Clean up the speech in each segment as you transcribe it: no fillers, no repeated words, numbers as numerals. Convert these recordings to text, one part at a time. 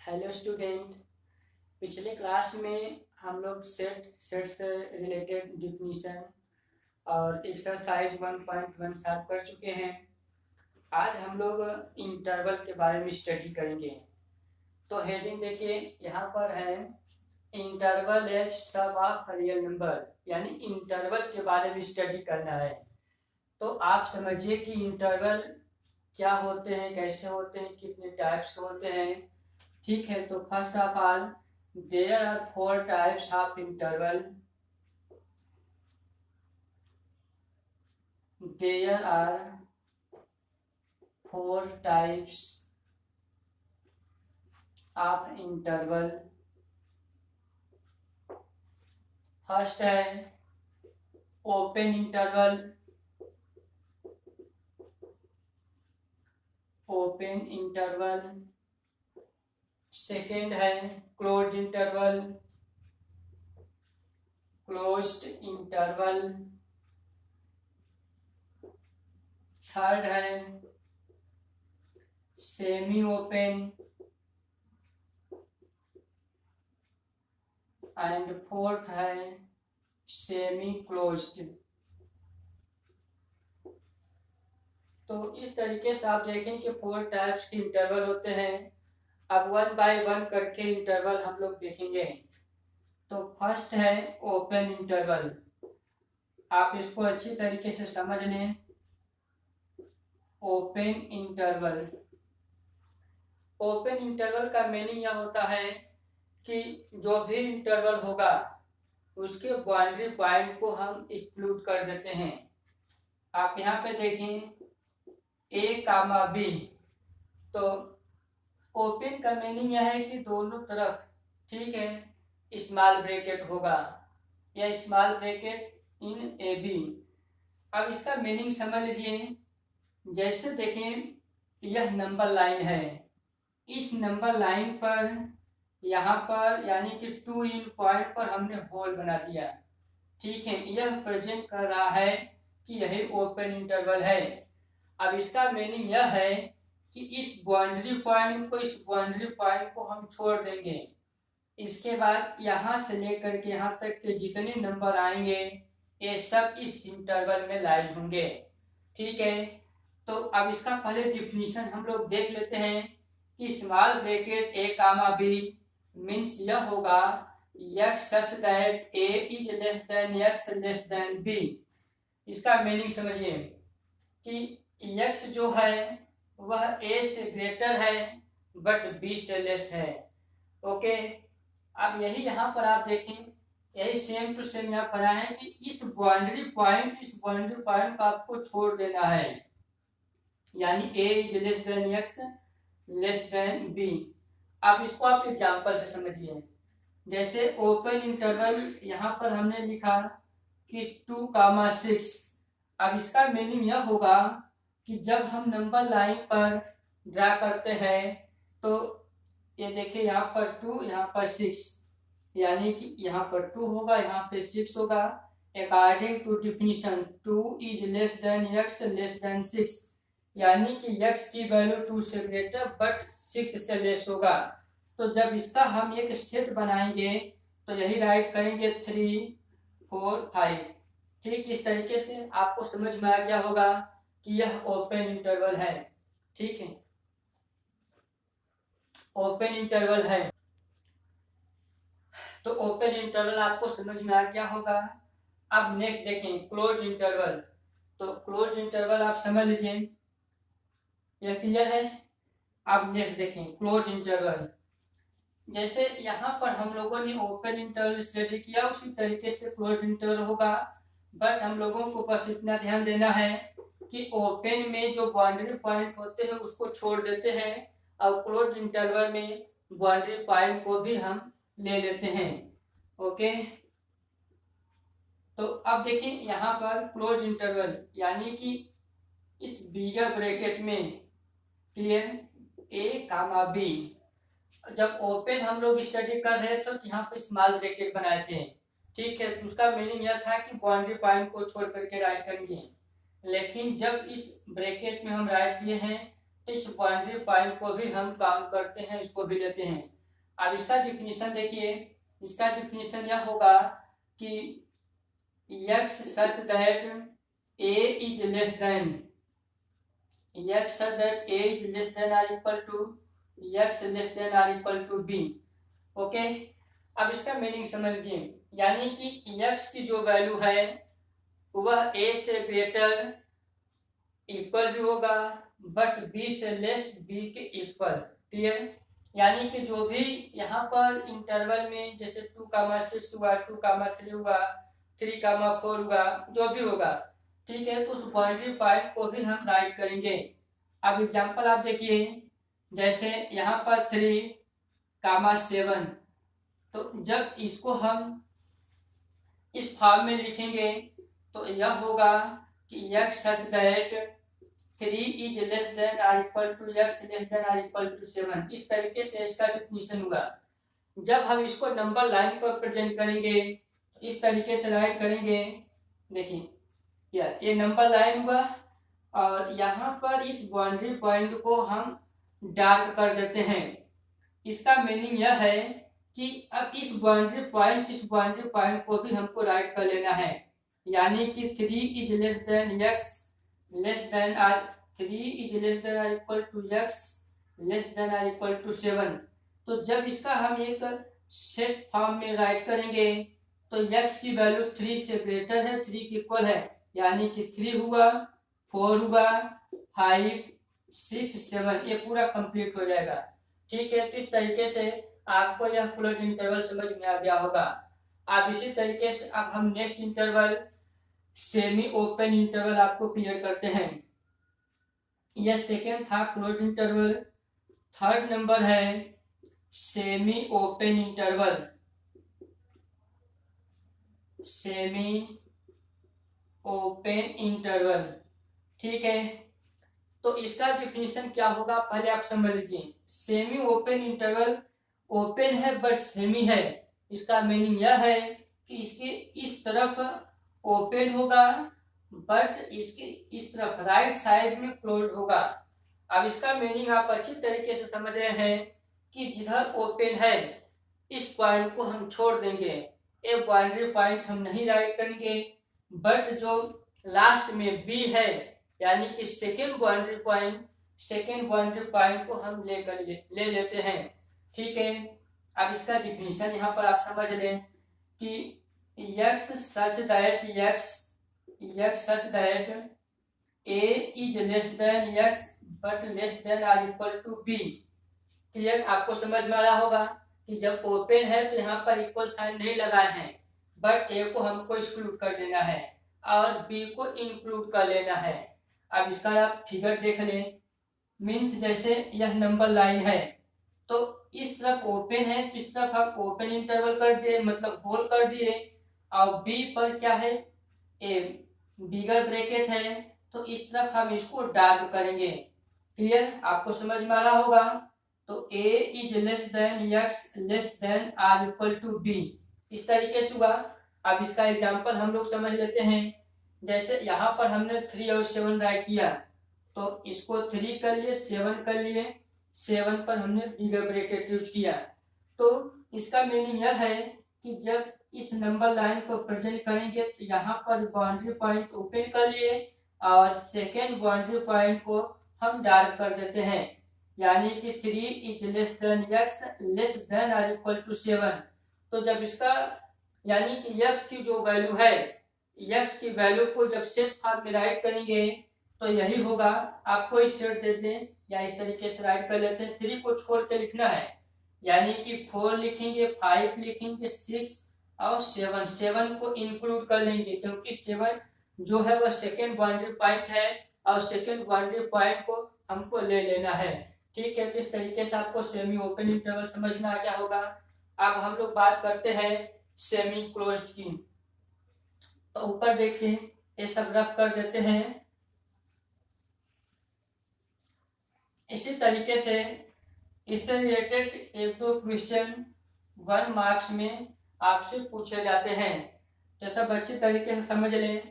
Hello student. पिछले class में हम लोग सेट से रिलेटेड डिफिनीशन और एक्सरसाइज 1.1 सॉल्व कर चुके हैं। आज हम लोग इंटरवल के बारे में स्टडी करेंगे। तो हेडिंग देखिए, यहाँ पर है इंटरवल एज सब ऑफ रियल नंबर, यानी इंटरवल के बारे में स्टडी करना है। तो आप समझिए कि इंटरवल क्या होते हैं, कैसे होते हैं, कितने टाइप्स के होते हैं। ठीक है, तो first of all there are 4 types of interval. There are 4 types of interval. First है open interval. Open interval. Second है closed interval. Closed interval. Third है सेमी ओपन। एंड फोर्थ है सेमी क्लोज्ड। तो इस तरीके से आप देखें कि 4 टाइप्स के इंटरवल होते हैं। अब 1 बाय 1 करके इंटरवल हम लोग देखेंगे। तो फर्स्ट है ओपन इंटरवल। आप इसको अच्छी तरीके से समझ लें। Open interval. ओपन इंटरवल का मीनिंग यह होता है कि जो भी इंटरवल होगा उसके बाउंड्री पॉइंट को हम एक्सक्लूड कर देते हैं। आप यहाँ पे देखें ए कामा बी। तो ओपन का मीनिंग यह है कि दोनों तरफ, ठीक है, स्मॉल ब्रैकेट होगा या small bracket in A B. अब इसका मीनिंग समझ लीजिए। जैसे देखें यह नंबर लाइन है, इस नंबर लाइन पर यहाँ पर यानी कि 2 इन पॉइंट पर हमने होल बना दिया। ठीक है, यह प्रेजेंट कर रहा है कि यही ओपन इंटरवल है। अब इसका मीनिंग यह है कि इस बाउंड्री पॉइंट को हम छोड़ देंगे। इसके बाद यहाँ से लेकर के यहाँ तक के जितने नंबर आएंगे ये सब इस इंटरवल में लाइज होंगे। ठीक है, तो अब इसका पहले डिफिनीशन हम लोग देख लेते हैं कि स्मॉल ब्रैकेट ए कामा बी मीन्स यह होगा x such that a is less than x less than b। इसका मीनिंग समझिए कि x जो है वह a से ग्रेटर है बट b से लेस है। ओके, अब यही यहाँ पर आप देखें, यही सेम टू सेम यहाँ पर है कि इस बाउंड्री पॉइंट को आपको छोड़ देना है, यानी a is less than x less then b। अब इसको आप एग्जांपल से समझिए। जैसे ओपन इंटरवल यहाँ पर हमने लिखा कि 2,6। अब इसका मीनिंग यह होगा कि जब हम नंबर लाइन पर ड्रा करते हैं तो ये देखिए यहाँ पर 2, यहाँ पर 6, यानी कि यहाँ पर 2 होगा, यहाँ पे 6 होगा। According to definition 2 is less than x less than 6, यानी कि x की वैल्यू 2 से ग्रेटर बट 6 से लेस होगा। तो जब इसका हम एक सेट बनाएंगे तो यही राइट करेंगे 3, 4, 5। ठीक, इस तरीके से आपको समझ में आ गया होगा कि यह ओपन इंटरवल है। ठीक है, ओपन इंटरवल है। तो ओपन इंटरवल आपको समझ में आ गया होगा। अब नेक्स्ट देखें क्लोज इंटरवल। तो क्लोज इंटरवल आप समझ लीजिए, यह क्लियर है। अब नेक्स्ट देखें क्लोज इंटरवल। जैसे यहाँ पर हम लोगों ने ओपन इंटरवल स्टडी किया उसी तरीके से क्लोज इंटरवल होगा, बट हम लोगों को बस इतना ध्यान देना है कि ओपन में जो बाउंड्री पॉइंट होते हैं उसको छोड़ देते हैं और क्लोज इंटरवल में बाउंड्री पॉइंट को भी हम ले लेते हैं। ओके, तो अब देखिए यहाँ पर क्लोज इंटरवल यानी कि इस बिगर ब्रैकेट में, क्लियर, ए कामा बी। जब ओपन हम लोग स्टडी कर रहे थे तो यहाँ पे स्मॉल ब्रैकेट बनाए थे। ठीक है, तो उसका मीनिंग यह था कि बाउंड्री पॉइंट को छोड़ करके राइट करेंगे। लेकिन जब इस ब्रैकेट में हम राइट किए हैं तो इस बाउंड्री पॉइंट को भी हम काम करते हैं, इसको भी लेते हैं। अब इसका डिफिनीशन देखिए, इसका डिफिनीशन यह होगा कि x such that a is less than x such that a is less than or equal to x less than or equal to b। Okay, अब इसका मीनिंग समझिए, यानी कि x की जो वैल्यू है वह a से ग्रेटर इक्वल भी होगा बट b से लेस b के इक्वल। क्लियर? यानी कि जो भी यहाँ पर इंटरवल में जैसे 2,6 हुआ, 2,3 हुआ, 3,4 हुआ, जो भी होगा, ठीक है, तो उस बाउंड्री पॉइंट को भी हम राइट करेंगे। अब एग्जांपल आप देखिए, जैसे यहाँ पर 3,7, तो जब इसको हम इस फॉर्म में लिखेंगे तो यह होगा कि x such that 3 is less than or equal to x less than or equal to 7। इस तरीके से इसका डिफिनीशन हुआ। जब हम इसको नंबर लाइन पर प्रेजेंट करेंगे तो इस तरीके से राइट करेंगे। देखिए ये नंबर लाइन हुआ और यहाँ पर इस बाउंड्री पॉइंट को हम डार्क कर देते हैं। इसका मीनिंग यह है कि अब इस बाउंड्री पॉइंट को भी हमको राइट कर लेना है, यानी कि 3 is less than x less than or 3 is less than or equal to x less than or equal to 7। तो जब इसका हम एक सेट फॉर्म में राइट करेंगे तो x की वैल्यू 3 से ग्रेटर है, 3 के इक्वल है, यानी कि 3 हुआ, 4 हुआ, 5, 6, 7, ये पूरा कंप्लीट हो जाएगा। ठीक है, तो इस तरीके से आपको यह क्लोज्ड इंटरवल समझ में आ गया होगा। अब इसी तरीके से अब हम next interval semi open interval आपको क्लियर करते हैं। यह सेकेंड था क्लोज्ड इंटरवल। थर्ड नंबर है semi open interval. Semi open interval, ठीक है, तो इसका डिफिनीशन क्या होगा पहले आप समझ लीजिए। सेमी ओपन इंटरवल ओपन है बट सेमी है। इसका मीनिंग यह है कि इसके इस तरफ ओपन होगा बट इसके इस तरफ राइट साइड में क्लोज होगा। अब इसका मीनिंग आप अच्छी तरीके से समझ रहे हैं कि जिधर ओपन है इस पॉइंट को हम छोड़ देंगे, एक बाउंड्री पॉइंट हम नहीं राइट करेंगे, बट जो लास्ट में बी है यानी कि सेकेंड बाउंड्री पॉइंट को हम ले लेते हैं। ठीक है, अब इसका डिफिनीशन यहाँ पर आप समझ लें कि x such that a is less than x but less than or equal to b। Clear? आपको समझ में आ रहा होगा कि जब ओपन है तो यहाँ पर इक्वल साइन नहीं लगाए हैं, बट a को हमको एक्सक्लूड कर देना है और b को इंक्लूड कर लेना है। अब इसका आप फिगर देख लें, मीन्स जैसे यह नंबर लाइन है तो इस तरफ ओपन है तो इस तरफ आप ओपन इंटरवल कर दिए, मतलब होल कर दिए, और बी पर क्या है, ए बिगर ब्रैकेट है, तो इस तरफ हम इसको डार्क करेंगे। क्लियर? आपको समझ में आ रहा होगा। तो a is less than x less than or equal to b, इस तरीके से हुआ। अब इसका एग्जांपल हम लोग समझ लेते हैं। जैसे यहाँ पर हमने 3 और 7 राइट किया तो इसको 3 कर लिए, 7 कर लिए, 7 पर हमने बिगर ब्रैकेट यूज किया। तो इसका मीनिंग यह है कि जब इस नंबर लाइन को प्रेजेंट करेंगे तो यहाँ पर बाउंड्री पॉइंट ओपन कर लिए और सेकेंड बाउंड्री पॉइंट को हम डार्क कर देते हैं, यानी कि 3 is less than x less then और इक्वल टू 7। तो जब इसका यानी कि x की जो वैल्यू है, x की वैल्यू को जब सेट फॉर्म में राइट करेंगे तो यही होगा। आपको इस सेट दे दें या इस तरीके से राइट कर लेते हैं। 3 को छोड़ के लिखना है, यानी कि 4 लिखेंगे, 5 लिखेंगे, 6 और 7 को इंक्लूड कर लेंगे, क्योंकि 7 जो है वह सेकेंड बाउंड्री पॉइंट है और सेकेंड बाउंड्री पॉइंट को हमको ले लेना है। ठीक है, तो इस तरीके से आपको सेमी ओपन इंटरवल समझ में आ गया होगा। अब हम लोग बात करते हैं सेमी क्लोज्ड की। तो ऊपर देखिए ये सब रफ कर देते हैं। इसी तरीके से इससे रिलेटेड एक दो क्वेश्चन 1 मार्क्स में आपसे पूछे जाते हैं, तो सब अच्छी तरीके से समझ लें,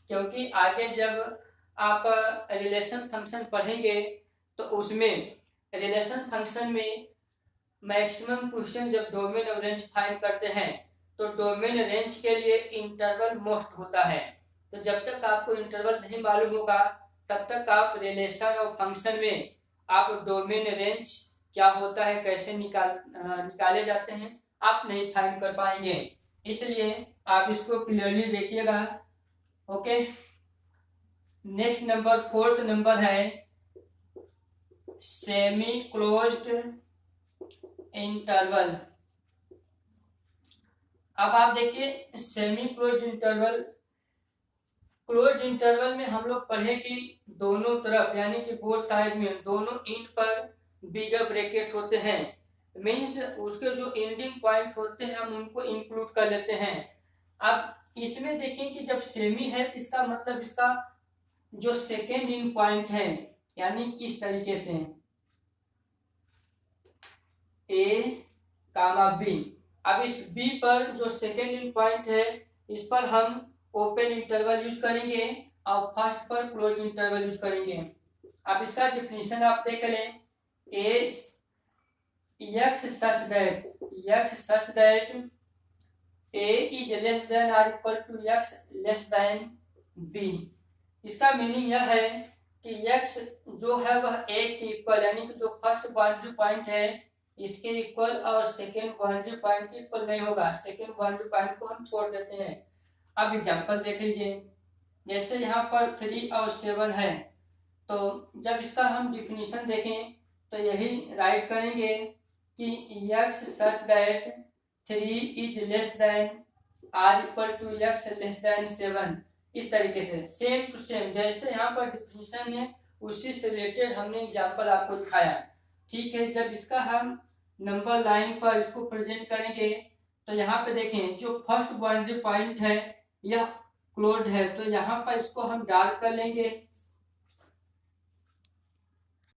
क्योंकि आगे जब आप रिलेशन फंक्शन पढ़ेंगे तो उसमें रिलेशन फंक्शन में मैक्सिमम क्वेश्चन जब डोमेन और रेंज फाइंड करते हैं तो डोमेन रेंज के लिए इंटरवल मोस्ट होता है। तो जब तक आपको इंटरवल नहीं मालूम होगा तब तक आप रिलेशन और फंक्शन में आप डोमेन रेंज क्या होता है, कैसे निकाले जाते हैं, आप नहीं फाइंड कर पाएंगे। इसलिए आप इसको क्लियरली देखिएगा। Okay, next number, fourth number है सेमी क्लोज्ड इंटरवल। अब आप देखिए semi closed interval, closed interval में हम लोग पढ़े कि दोनों तरफ यानी कि बोथ साइड में दोनों एंड पर बिगर ब्रैकेट होते हैं, मीन्स उसके जो एंडिंग पॉइंट होते हैं हम उनको इंक्लूड कर लेते हैं। अब इसमें देखें कि जब सेमी है तो इसका मतलब इसका जो सेकेंड एंड पॉइंट है यानी कि इस तरीके से ए कामा बी। अब इस बी पर जो सेकेंड एंड पॉइंट है इस पर हम ओपन इंटरवल यूज करेंगे और फर्स्ट पर क्लोज इंटरवल यूज करेंगे। अब इसका डिफिनीशन आप देख लें, x such that a is less than or equal to x less than b। इसका मीनिंग यह है कि x जो है वह a के इक्वल यानी कि जो फर्स्ट बाउंड्री पॉइंट है इसके इक्वल और सेकेंड बाउंड्री पॉइंट के इक्वल नहीं होगा। सेकेंड बाउंड्री पॉइंट को हम छोड़ देते हैं। अब एग्जांपल देख लीजिए, जैसे यहाँ पर 3 और 7 है तो जब इसका हम डिफिनीशन देखें तो यही राइट करेंगे कि x such that 3 is less than r equal to x less than 7। इस तरीके से सेम टू सेम जैसे यहाँ पर डिफिनीशन है उसी से रिलेटेड हमने एग्जांपल आपको दिखाया। ठीक है, जब इसका हम नंबर लाइन पर इसको प्रेजेंट करेंगे तो यहाँ पे देखें जो फर्स्ट बाउंड्री पॉइंट है यह क्लोज्ड है तो यहाँ पर इसको हम डार्क कर लेंगे